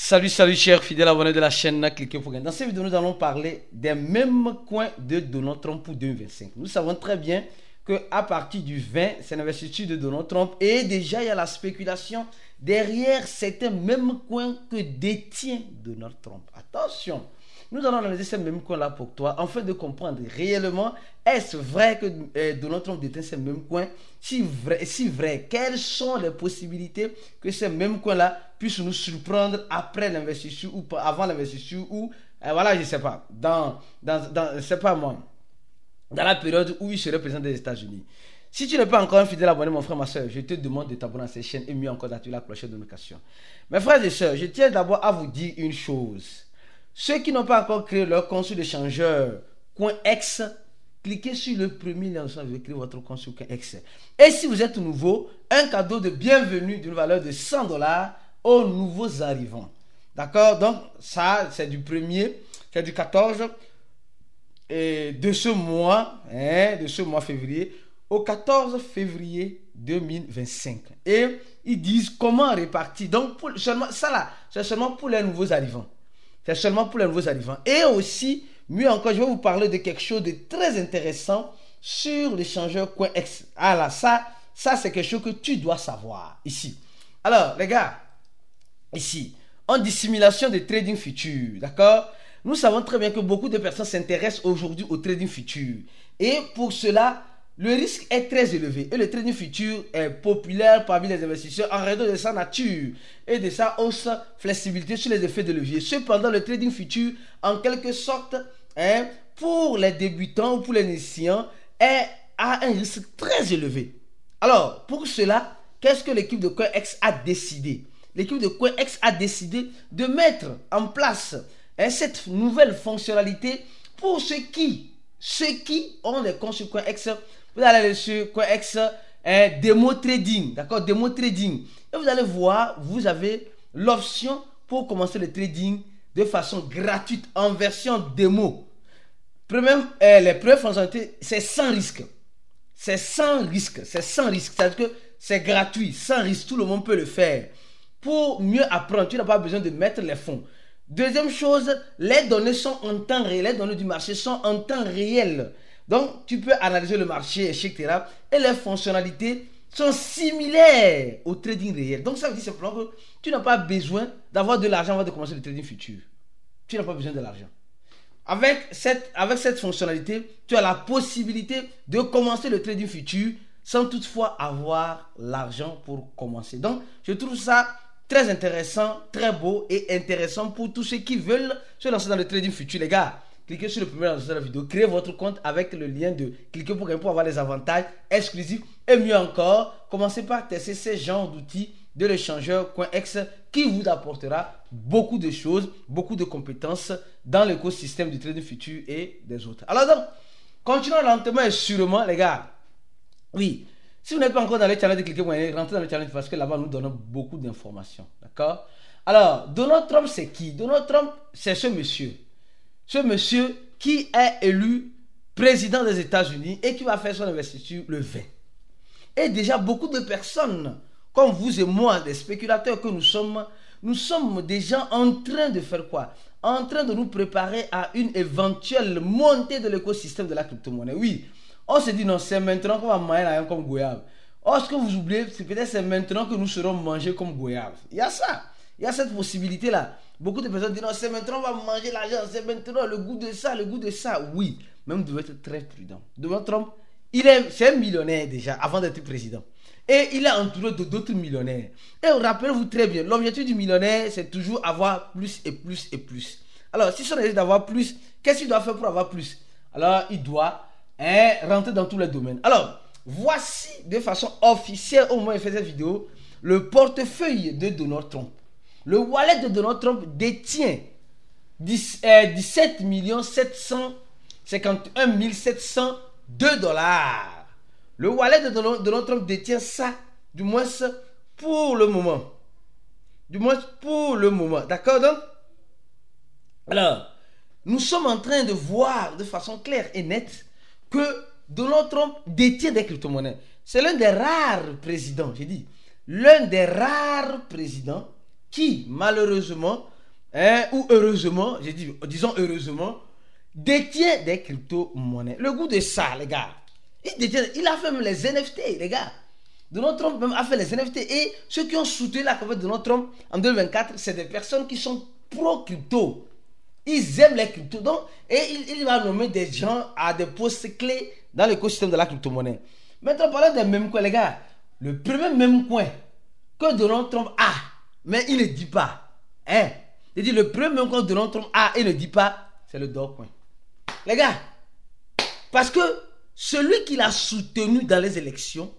Salut chers fidèles abonnés de la chaîne Cliquez pour gagner. Dans cette vidéo, nous allons parler des mêmes coins de Donald Trump pour 2025. Nous savons très bien qu'à partir du 20, c'est l'investiture de Donald Trump et déjà il y a la spéculation derrière certains mêmes coins que détient Donald Trump. Attention, nous allons analyser ces mêmes coins-là pour toi afin de comprendre réellement est-ce vrai que Donald Trump détient ces mêmes coins. Si vrai, quelles sont les possibilités que ces mêmes coins-là puissent nous surprendre après l'investiture ou avant l'investiture ou voilà, je sais pas, c'est pas moi, dans la période où il serait président des États-Unis. Si tu n'es pas encore un fidèle abonné, mon frère, ma soeur, je te demande de t'abonner à cette chaîne et mieux encore d'activer la cloche de notification. Mes frères et sœurs, je tiens d'abord à vous dire une chose. Ceux qui n'ont pas encore créé leur compte sur l'échangeur CoinEx, cliquez sur le premier lien où vous créer votre compte sur CoinEx. Et si vous êtes nouveau, un cadeau de bienvenue d'une valeur de $100 aux nouveaux arrivants. D'accord? Donc, ça, c'est du 14 de ce mois, février, au 14 février 2025. Et ils disent comment répartir. Donc, ça là, c'est seulement pour les nouveaux arrivants. C'est seulement pour les nouveaux arrivants. Et aussi, mieux encore, je vais vous parler de quelque chose de très intéressant sur l'échangeur CoinEx. Ah là, ça c'est quelque chose que tu dois savoir ici. Alors, les gars, ici, en dissimulation de trading futur, d'accord? Nous savons très bien que beaucoup de personnes s'intéressent aujourd'hui au trading futur. Et pour cela, le risque est très élevé. Et le trading futur est populaire parmi les investisseurs en raison de sa nature et de sa hausse flexibilité sur les effets de levier. Cependant, le trading futur, en quelque sorte, pour les débutants ou pour les initiants, a un risque très élevé. Alors, pour cela, qu'est-ce que l'équipe de CoinEx a décidé? L'équipe de CoinEx a décidé de mettre en place cette nouvelle fonctionnalité pour ceux qui ont des comptes sur CoinEx. Vous allez aller sur CoinEx Demo Trading, d'accord, Demo Trading. Et vous allez voir, vous avez l'option pour commencer le trading de façon gratuite en version démo. Les premières fonctionnalités, c'est sans risque. C'est sans risque, c'est-à-dire que c'est gratuit, sans risque, tout le monde peut le faire. Pour mieux apprendre, tu n'as pas besoin de mettre les fonds. Deuxième chose, les données sont en temps réel, les données du marché sont en temps réel. Donc, tu peux analyser le marché, etc. Et les fonctionnalités sont similaires au trading réel. Donc, ça veut dire simplement que tu n'as pas besoin d'avoir de l'argent avant de commencer le trading futur. Tu n'as pas besoin de l'argent. Avec cette fonctionnalité, tu as la possibilité de commencer le trading futur sans toutefois avoir l'argent pour commencer. Donc, je trouve ça très intéressant, très beau et intéressant pour tous ceux qui veulent se lancer dans le trading futur. Les gars, cliquez sur le premier lien de la vidéo, créez votre compte avec le lien de cliquez pour gagner pour avoir les avantages exclusifs et mieux encore, commencez par tester ces genres d'outils de l'échangeur CoinEx qui vous apportera beaucoup de choses, beaucoup de compétences dans l'écosystème du trading futur et des autres. Alors donc, continuons lentement et sûrement les gars. Oui, si vous n'êtes pas encore dans le channel de cliquez pour gagner, rentrez dans le channel parce que là-bas nous donnons beaucoup d'informations. D'accord? Alors, Donald Trump c'est qui? Donald Trump c'est ce monsieur. Ce monsieur qui est élu président des États-Unis et qui va faire son investiture le 20. Et déjà beaucoup de personnes, comme vous et moi, des spéculateurs que nous sommes déjà en train de faire quoi? En train de nous préparer à une éventuelle montée de l'écosystème de la crypto-monnaie. Oui, on se dit non, c'est maintenant qu'on va manger la comme goyave. Or, ce que vous oubliez, c'est peut-être c'est maintenant que nous serons mangés comme goyave. Il y a ça. Il y a cette possibilité-là. Beaucoup de personnes disent non, c'est maintenant qu'on va manger l'argent, c'est maintenant le goût de ça, le goût de ça. Oui, mais vous devez être très prudent. Donald Trump, c'est un millionnaire déjà avant d'être président. Et il est entouré d'autres millionnaires. Et rappelez-vous très bien, l'objectif du millionnaire, c'est toujours avoir plus et plus et plus. Alors, si son objectif d'avoir plus, qu'est-ce qu'il doit faire pour avoir plus? Alors, il doit rentrer dans tous les domaines. Alors, voici de façon officielle, au moment où il fait cette vidéo, le portefeuille de Donald Trump. Le wallet de Donald Trump détient 17 751 702 $. Le wallet de Donald Trump détient ça, du moins pour le moment. D'accord donc? Alors, nous sommes en train de voir de façon claire et nette que Donald Trump détient des crypto-monnaies. C'est l'un des rares présidents, j'ai dit, l'un des rares présidents qui, malheureusement, ou heureusement, j'ai dit, disons heureusement, détient des crypto-monnaies. Le goût de ça, les gars. Il a fait même les NFT, les gars. Donald Trump même a fait les NFT. Et ceux qui ont soutenu la campagne de Donald Trump en 2024, c'est des personnes qui sont pro-crypto. Ils aiment les cryptos. Donc, et il va nommer des gens à des postes clés dans l'écosystème de la crypto-monnaie. Maintenant, parlons des mêmes coins, les gars. Le premier même coin que Donald Trump a, mais il ne dit pas. Hein? Il dit le premier même coin que Donald Trump a et ne dit pas, c'est le Dogecoin. Les gars, parce que celui qui l'a soutenu dans les élections,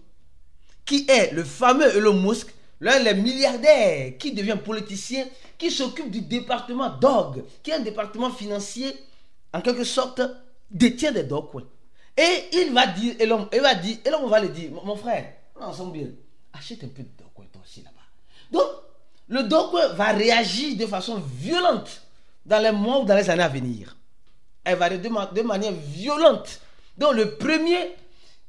qui est le fameux Elon Musk, l'un des milliardaires qui devient politicien, qui s'occupe du département Dog, qui est un département financier, en quelque sorte, détient des Dogecoins. Et il va dire, Elon va le dire, mon frère, on est ensemble bien, achète un peu de Dogecoin toi aussi là-bas. Donc, le Dogecoin va réagir de façon violente dans les mois ou dans les années à venir. Elle va réagir de manière violente. Donc, le premier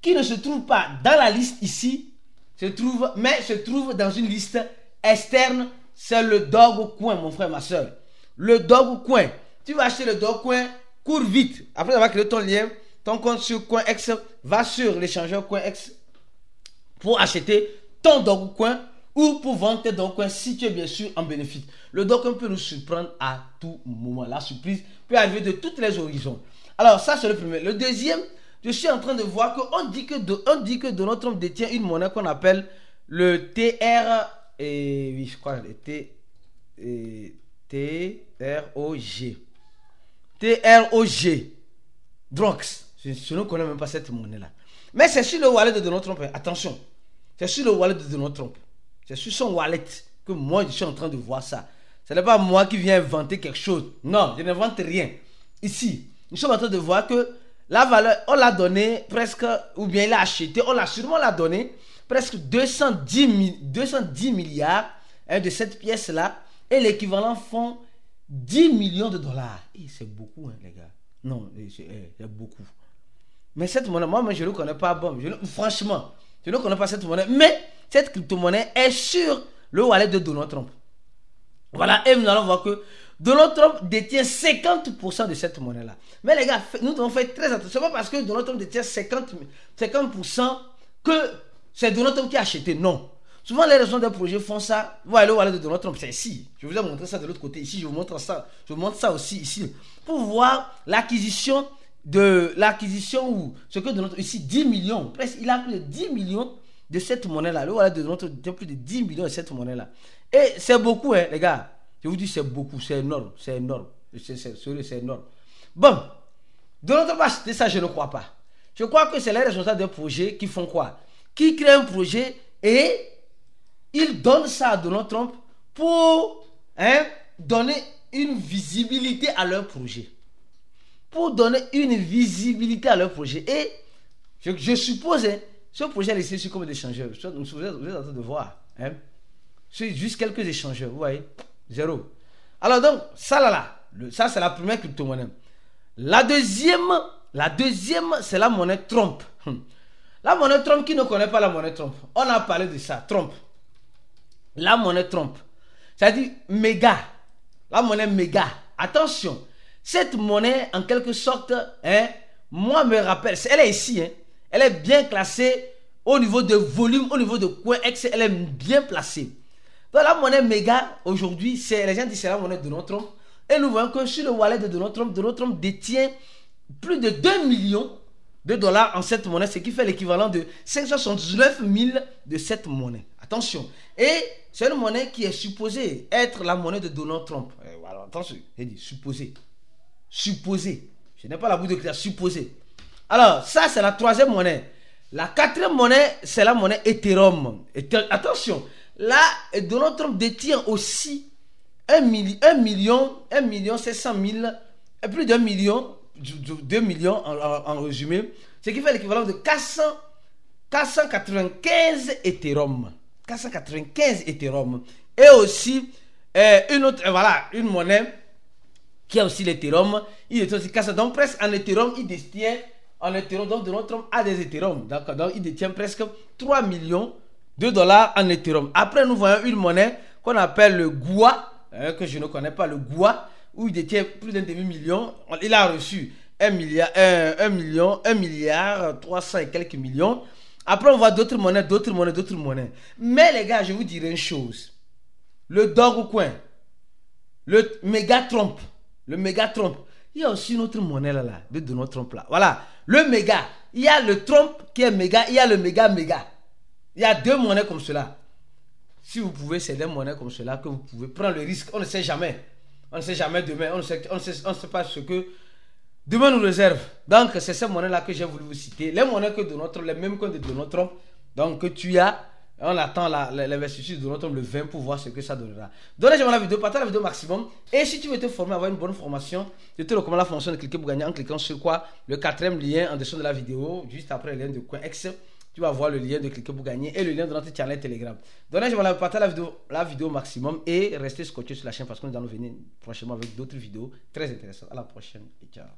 qui ne se trouve pas dans la liste ici, se trouve dans une liste externe, c'est le Dogecoin, mon frère, ma soeur. Le Dogecoin. Tu vas acheter le Dogecoin, cours vite. Après avoir créé ton lien, ton compte sur CoinEx, va sur l'échangeur CoinEx pour acheter ton Dogecoin ou pour vendre tes Dogecoins si tu es bien sûr en bénéfice. Le Dogecoin peut nous surprendre à tout moment. La surprise peut arriver de toutes les horizons. Alors, ça, c'est le premier. Le deuxième, je suis en train de voir qu'on dit que Donald Trump détient une monnaie qu'on appelle le TR. Oui, je crois le TROG. TROG. Drox. Je ne connais même pas cette monnaie-là. Mais c'est sur le wallet de Donald Trump. Attention. C'est sur le wallet de Donald Trump. C'est sur son wallet que moi, je suis en train de voir ça. Ce n'est pas moi qui viens inventer quelque chose. Non, je n'invente rien. Ici, nous sommes en train de voir que la valeur, on l'a donné presque, ou bien il a acheté, on l'a sûrement donné presque 210 milliards de cette pièce-là. Et l'équivalent font 10 millions de dollars. Et c'est beaucoup, hein, les gars. Non, c'est beaucoup. Mais cette monnaie, moi, je ne connais pas. Bon, franchement, je ne connais pas cette monnaie. Mais cette crypto-monnaie est sur le wallet de Donald Trump. Voilà, et nous allons voir que Donald Trump détient 50% de cette monnaie-là. Mais les gars, nous devons faire très attention. Ce n'est pas parce que Donald Trump détient 50% que c'est Donald Trump qui a acheté. Non. Souvent, les raisons des projets font ça. Voilà, le wallet de Donald Trump, c'est ici. Je vous ai montré ça de l'autre côté. Ici, je vous montre ça. Je vous montre ça aussi ici. Pour voir l'acquisition ou ce que Donald Trump, ici, 10 millions. Presque, il a plus de 10 millions de cette monnaie-là. Le wallet de Donald Trump détient plus de 10 millions de cette monnaie-là. Et c'est beaucoup, hein, les gars. Je vous dis, c'est beaucoup, c'est énorme, c'est énorme. C'est énorme. Bon, Donald Trump a acheté ça, je ne crois pas. Je crois que c'est les responsables des projets qui font quoi? Qui créent un projet et ils donnent ça à Donald Trump pour donner une visibilité à leur projet. Pour donner une visibilité à leur projet. Et je suppose, ce projet est laissé sur combien d'échangeurs? Vous êtes en train de voir. C'est juste quelques échangeurs, vous voyez. 0. Alors donc, ça c'est la première crypto-monnaie. La deuxième, c'est la monnaie Trump. La monnaie Trump, qui ne connaît pas la monnaie Trump? On a parlé de ça, Trump. La monnaie Trump. C'est-à-dire méga. La monnaie méga. Attention, cette monnaie, en quelque sorte, moi me rappelle, elle est ici, elle est bien classée au niveau de volume, au niveau de CoinEx, elle est bien placée. Donc la monnaie méga, aujourd'hui, les gens disent c'est la monnaie de Donald Trump. Et nous voyons que sur le wallet de Donald Trump détient plus de 2 millions de dollars en cette monnaie, ce qui fait l'équivalent de 579 000 de cette monnaie. Attention. Et c'est une monnaie qui est supposée être la monnaie de Donald Trump. Alors, attention, j'ai dit supposé. Supposé. Je n'ai pas la bout de clair, supposé. Alors, ça, c'est la troisième monnaie. La quatrième monnaie, c'est la monnaie Ethereum. Attention. Là, Donald Trump détient aussi 1 million 700 000, plus d'1 million, 2 millions en résumé, ce qui fait l'équivalent de 495 Ethereum. 495 Ethereum. Et aussi, une monnaie qui a aussi l'Ethereum. Il est aussi 400. Donc, presque en Ethereum, il détient, donc Donald Trump a des Ethereum. Donc, il détient presque 3 millions de dollars en Ethereum. Après, nous voyons une monnaie qu'on appelle le GUA. que je ne connais pas, le Goua, où il détient plus d'un demi-million. Il a reçu 1 milliard 300 et quelques millions. Après, on voit d'autres monnaies. Mais les gars, je vous dirai une chose. Le Dogecoin, le Méga-Trump, il y a aussi une autre monnaie là, de Donald Trump là. Voilà, le méga. Il y a le Trump qui est méga, il y a le méga. Il y a 2 monnaies comme cela. Si vous pouvez, c'est des monnaies comme cela que vous pouvez prendre le risque. On ne sait jamais. On ne sait jamais demain. On ne sait pas ce que demain nous réserve. Donc, c'est ces monnaies-là que j'ai voulu vous citer. Les monnaies que les mêmes coins de Donald Trump. Donc, que tu as. On attend l'investiture de Donald Trump le 20 pour voir ce que ça donnera. Donnez-moi la vidéo, partagez la vidéo maximum. Et si tu veux te former, avoir une bonne formation, je te recommande la fonction de cliquer pour gagner en cliquant sur quoi? Le 4e lien en dessous de la vidéo, juste après le lien de CoinEx. Tu vas voir le lien de cliquer pour gagner et le lien de notre channel Telegram. Donnez-moi partagez la vidéo maximum et restez scotché sur la chaîne parce que nous allons venir prochainement avec d'autres vidéos très intéressantes. À la prochaine et ciao.